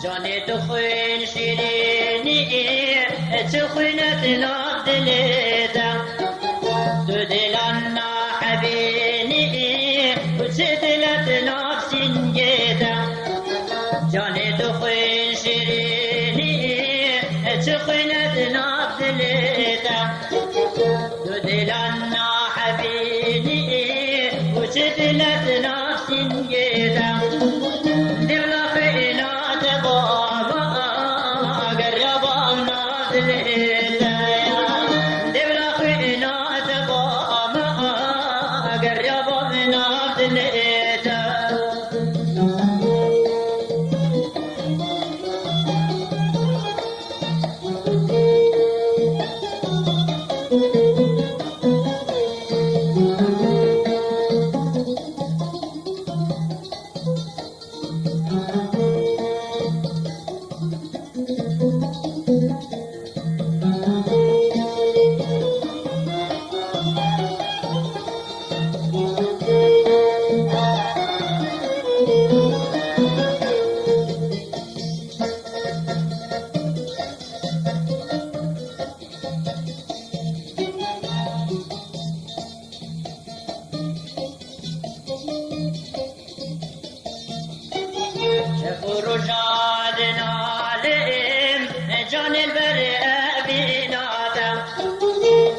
جان تو خوین شیرینی چه خوینت لاب دلیدم تو دلان نحبینی و چه دلت لاب سنگیدم جان تو خوین شیرینی چه خوینت لاب دلیدم تو دلان نحبینی و چه دلت لاب سنگیدم جان البر بنادم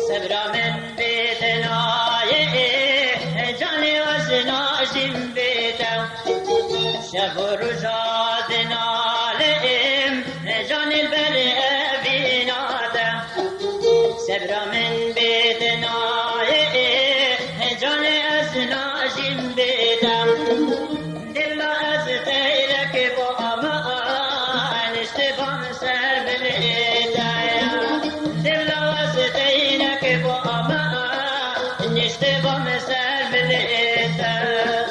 سبرا من بيتناي جان وزناشم بيتم شب رجاد نالم جان البر بنادم سبرا من بيتناي جان وزناشم بيتم دل أزتيرك بأما اشتبام سر بالهداية دل أزتيرك بأما اشتبام سر بالهداية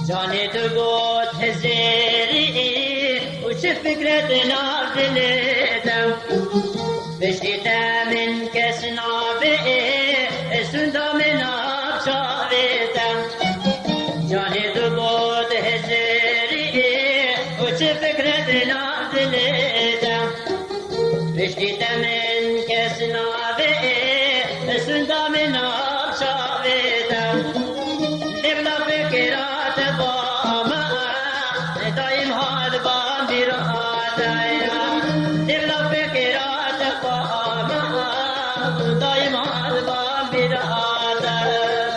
جاني تقود هزيري وش فكرة نافلتم بشتيتا من كسنا بئي سندا من أبشارتم جاني تقود هزيري وش فكرة نافلتم بشتيتا من كسنا بئي سندا من أبشارتم لبلا فكرات باما دايم هاد بام برادايا لبلا فكرات باما دايم هاد بام برادايا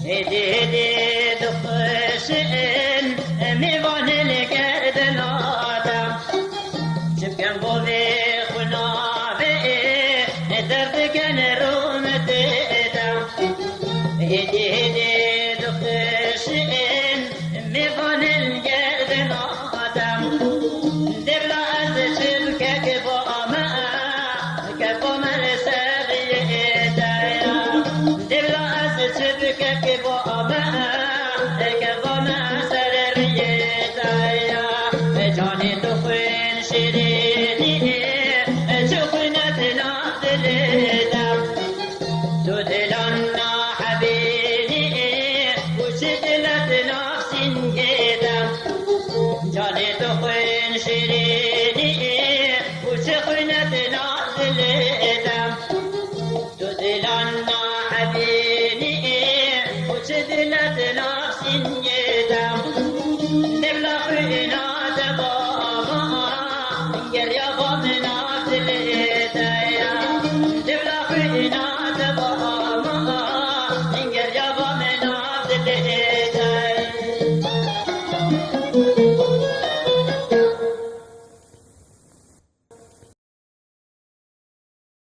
هدي دخشن ميوان القردن آدم شبكن بوبي خنابي درد كان رومت دم هدي دخشن ميوان القردن آدم دبلا از شبكك بوما كبومر سبيه دايا دبلا از شبكك بوما كبوما سربيه دايا جاني تخين شريني شخنت نازل دم تدلنا حبيبي وشدلت نفسي دم جاني تخين شريني وشخنت نازل دم تدلنا حبيبي وشدلت نفسي دم نبلا خينا دبابا انجر يا بابنا نازل دايا نبلا خينا